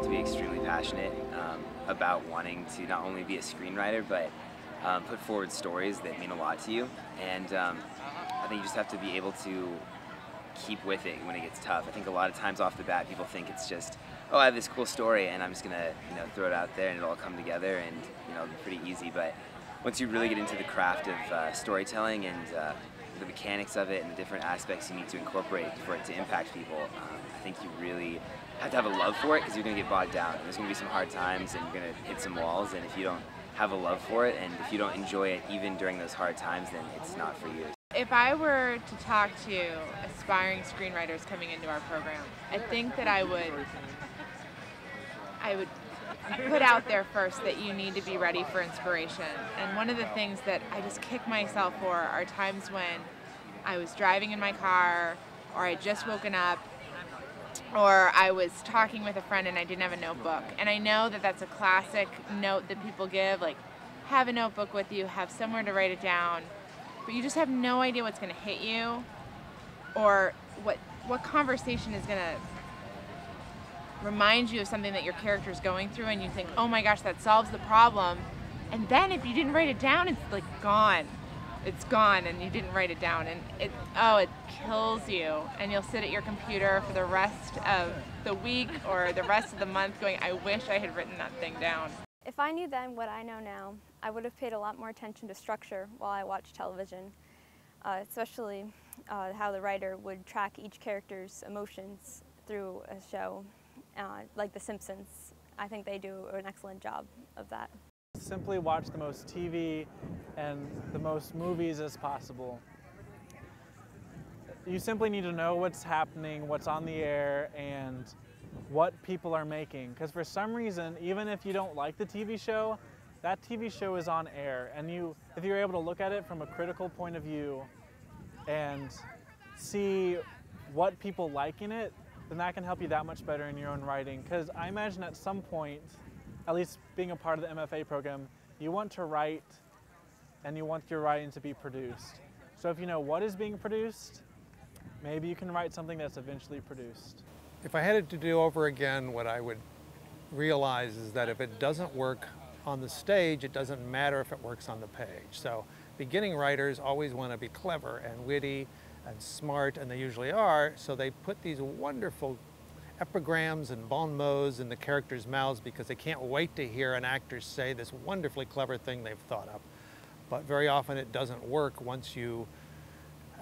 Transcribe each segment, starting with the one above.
to be extremely passionate about wanting to not only be a screenwriter, but put forward stories that mean a lot to you. And I think you just have to be able to keep with it when it gets tough. I think a lot of times off the bat, people think it's just, oh, I have this cool story, and I'm just gonna, throw it out there, and it'll all come together, and it'll be pretty easy. But once you really get into the craft of storytelling and the mechanics of it and the different aspects you need to incorporate for it to impact people, I think you really have to have a love for it, because you're going to get bogged down. There's going to be some hard times, and you're going to hit some walls, and if you don't have a love for it, and if you don't enjoy it even during those hard times, then it's not for you. If I were to talk to aspiring screenwriters coming into our program, I think that I would put out there first that you need to be ready for inspiration. And one of the things that I just kick myself for are times when I was driving in my car, or I had just woken up, or I was talking with a friend and I didn't have a notebook. And I know that that's a classic note that people give, like, have a notebook with you, have somewhere to write it down, but you just have no idea what's going to hit you, or what conversation is going to remind you of something that your character is going through, and you think, oh my gosh, that solves the problem. And then if you didn't write it down, it's like gone. It's gone, and you didn't write it down, and it kills you. And you'll sit at your computer for the rest of the week or the rest of the month going, I wish I had written that thing down. If I knew then what I know now, I would have paid a lot more attention to structure while I watched television, especially how the writer would track each character's emotions through a show, like The Simpsons. I think they do an excellent job of that. Simply watch the most TV and the most movies as possible. You simply need to know what's happening, what's on the air, and what people are making. Because for some reason, even if you don't like the TV show, that TV show is on air. And if you're able to look at it from a critical point of view and see what people like in it, then that can help you that much better in your own writing. Because I imagine at some point, at least being a part of the MFA program, you want to write and you want your writing to be produced. So if you know what is being produced, maybe you can write something that's eventually produced. If I had it to do over again, what I would realize is that if it doesn't work on the stage, it doesn't matter if it works on the page. So beginning writers always want to be clever and witty and smart, and they usually are, so they put these wonderful epigrams and bon mots in the characters' mouths because they can't wait to hear an actor say this wonderfully clever thing they've thought up. But very often it doesn't work once you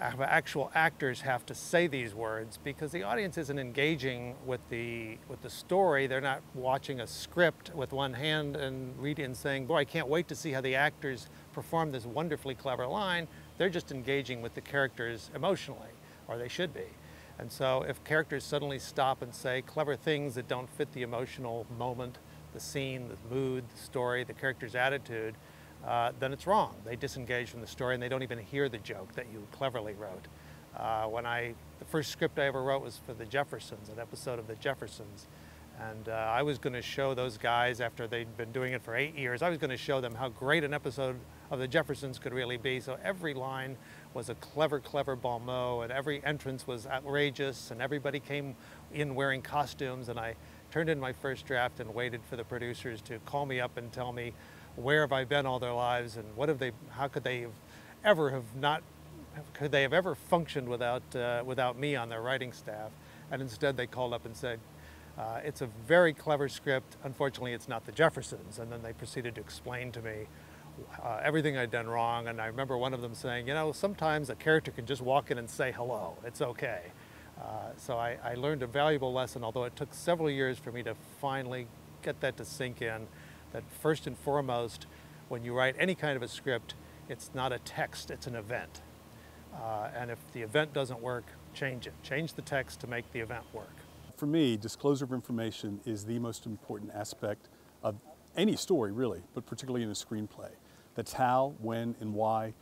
have actual actors have to say these words, because the audience isn't engaging with the story. They're not watching a script with one hand and reading and saying, boy, I can't wait to see how the actors perform this wonderfully clever line. They're just engaging with the characters emotionally, or they should be. And so if characters suddenly stop and say clever things that don't fit the emotional moment, the scene, the mood, the story, the character's attitude, then it's wrong. They disengage from the story and they don't even hear the joke that you cleverly wrote. The first script I ever wrote was for The Jeffersons, an episode of The Jeffersons. And I was going to show those guys, after they'd been doing it for 8 years, I was going to show them how great an episode of The Jeffersons could really be. So every line was a clever, clever bon mot, and every entrance was outrageous, and everybody came in wearing costumes. And I turned in my first draft and waited for the producers to call me up and tell me, where have I been all their lives, and how could they have ever functioned without me on their writing staff? And instead they called up and said, it's a very clever script, unfortunately it's not The Jeffersons. And then they proceeded to explain to me everything I'd done wrong. And I remember one of them saying, sometimes a character can just walk in and say hello, it's okay. So I learned a valuable lesson, although it took several years for me to finally get that to sink in, that first and foremost, when you write any kind of a script, it's not a text, it's an event. And if the event doesn't work, change it. Change the text to make the event work. For me, disclosure of information is the most important aspect of any story, really, but particularly in a screenplay. That's how, when, and why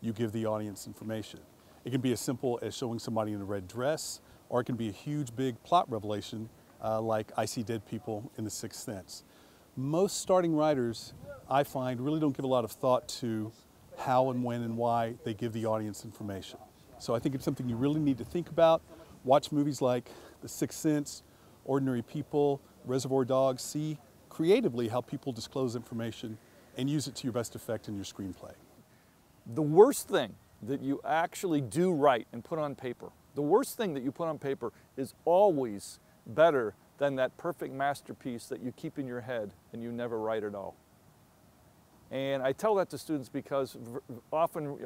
you give the audience information. It can be as simple as showing somebody in a red dress, or it can be a huge, big plot revelation, like I see dead people in The Sixth Sense. Most starting writers, I find, really don't give a lot of thought to how and when and why they give the audience information. So I think it's something you really need to think about. Watch movies like The Sixth Sense, Ordinary People, Reservoir Dogs, see creatively how people disclose information and use it to your best effect in your screenplay. The worst thing that you actually do write and put on paper, the worst thing that you put on paper is always better than that perfect masterpiece that you keep in your head and you never write at all. And I tell that to students because often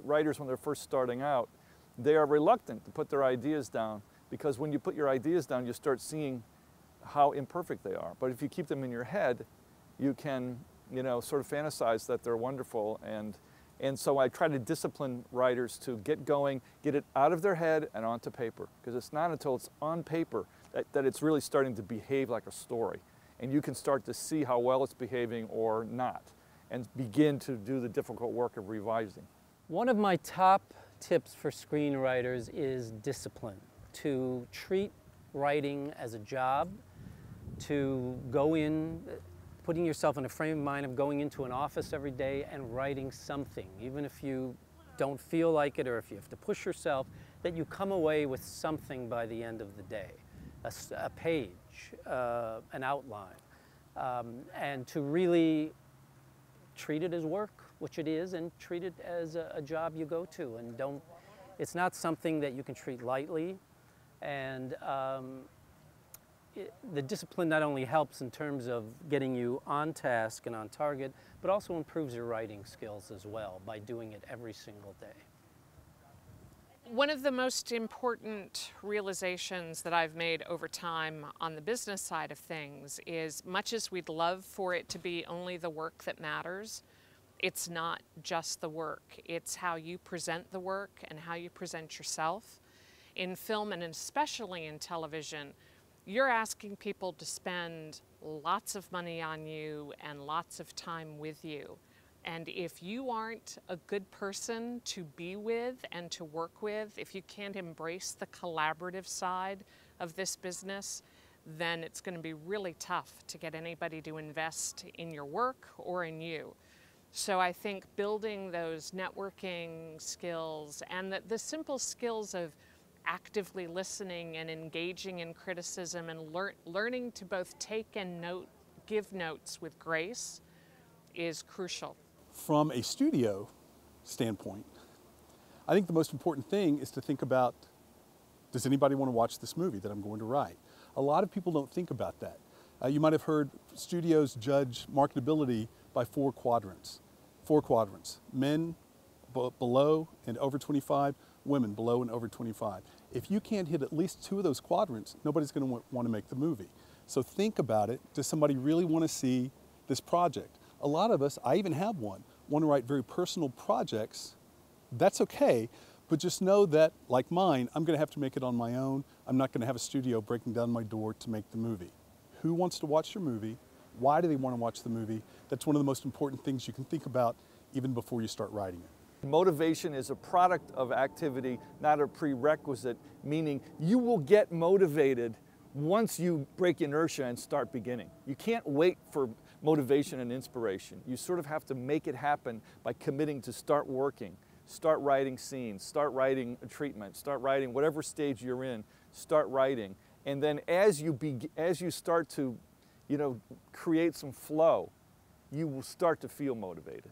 writers, when they're first starting out, they are reluctant to put their ideas down, because when you put your ideas down, you start seeing how imperfect they are. But if you keep them in your head, you can, sort of fantasize that they're wonderful. And so I try to discipline writers to get going, get it out of their head and onto paper, because it's not until it's on paper that it's really starting to behave like a story. And you can start to see how well it's behaving or not, and begin to do the difficult work of revising. One of my top tips for screenwriters is discipline, to treat writing as a job, to go in, putting yourself in a frame of mind of going into an office every day and writing something, even if you don't feel like it or if you have to push yourself, that you come away with something by the end of the day, a page, an outline, and to really treat it as work, which it is, and treat it as a job you go to, and it's not something that you can treat lightly. And the discipline not only helps in terms of getting you on task and on target, but also improves your writing skills as well by doing it every single day. One of the most important realizations that I've made over time on the business side of things is, much as we'd love for it to be only the work that matters, it's not just the work. It's how you present the work and how you present yourself. In film, and especially in television, you're asking people to spend lots of money on you and lots of time with you. And if you aren't a good person to be with and to work with, if you can't embrace the collaborative side of this business, then it's going to be really tough to get anybody to invest in your work or in you. So I think building those networking skills and the simple skills of actively listening and engaging in criticism and learning to both take and give notes with grace is crucial. From a studio standpoint, I think the most important thing is to think about, does anybody want to watch this movie that I'm going to write? A lot of people don't think about that. You might have heard studios judge marketability by 4 quadrants. 4 quadrants: men below and over 25, women below and over 25. If you can't hit at least 2 of those quadrants, nobody's going to want to make the movie. So think about it. Does somebody really want to see this project? A lot of us, I even have one, want to write very personal projects. That's okay, but just know that, like mine, I'm going to have to make it on my own. I'm not going to have a studio breaking down my door to make the movie. Who wants to watch your movie? Why do they want to watch the movie? That's one of the most important things you can think about even before you start writing it. Motivation is a product of activity, not a prerequisite, meaning you will get motivated once you break inertia and start beginning. You can't wait for motivation and inspiration. You sort of have to make it happen by committing to start working, start writing scenes, start writing a treatment, start writing whatever stage you're in, start writing. And then as you start to, create some flow, you will start to feel motivated.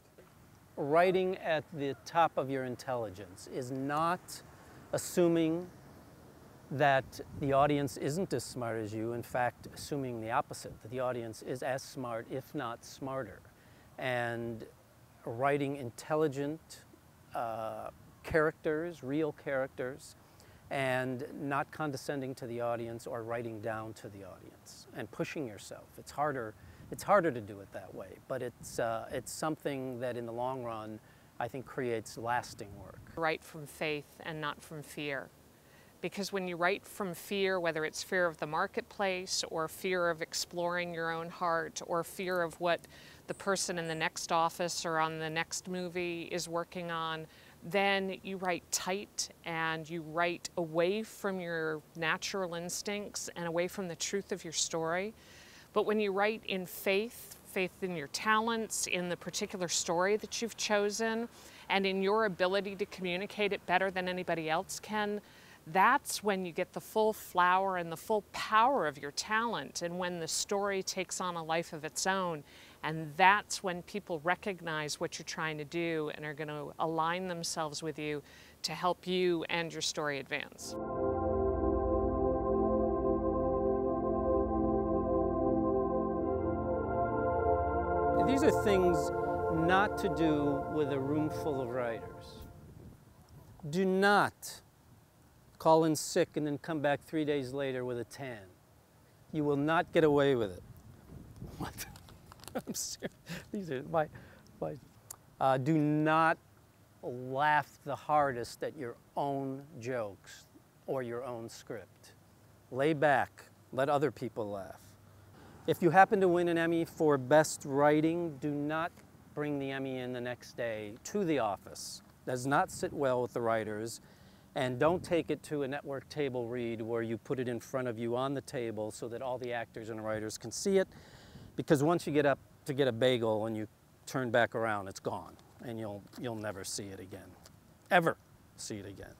Writing at the top of your intelligence is not assuming that the audience isn't as smart as you. In fact, assuming the opposite, that the audience is as smart, if not smarter. And writing intelligent characters, real characters, and not condescending to the audience or writing down to the audience and pushing yourself. It's harder to do it that way, but it's something that in the long run I think creates lasting work. Write from faith and not from fear. Because when you write from fear, whether it's fear of the marketplace or fear of exploring your own heart or fear of what the person in the next office or on the next movie is working on, then you write tight and you write away from your natural instincts and away from the truth of your story. But when you write in faith in your talents, in the particular story that you've chosen, and in your ability to communicate it better than anybody else can, that's when you get the full flower and the full power of your talent, and when the story takes on a life of its own. And that's when people recognize what you're trying to do and are going to align themselves with you to help you and your story advance. These are things not to do with a room full of writers. Do not call in sick and then come back 3 days later with a tan. You will not get away with it. What? I'm serious. These are my do not laugh the hardest at your own jokes or your own script. Lay back, let other people laugh. If you happen to win an Emmy for Best Writing, do not bring the Emmy in the next day to the office. Does not sit well with the writers. And don't take it to a network table read where you put it in front of you on the table so that all the actors and writers can see it. Because once you get up to get a bagel and you turn back around, it's gone. And you'll never see it again. Ever see it again.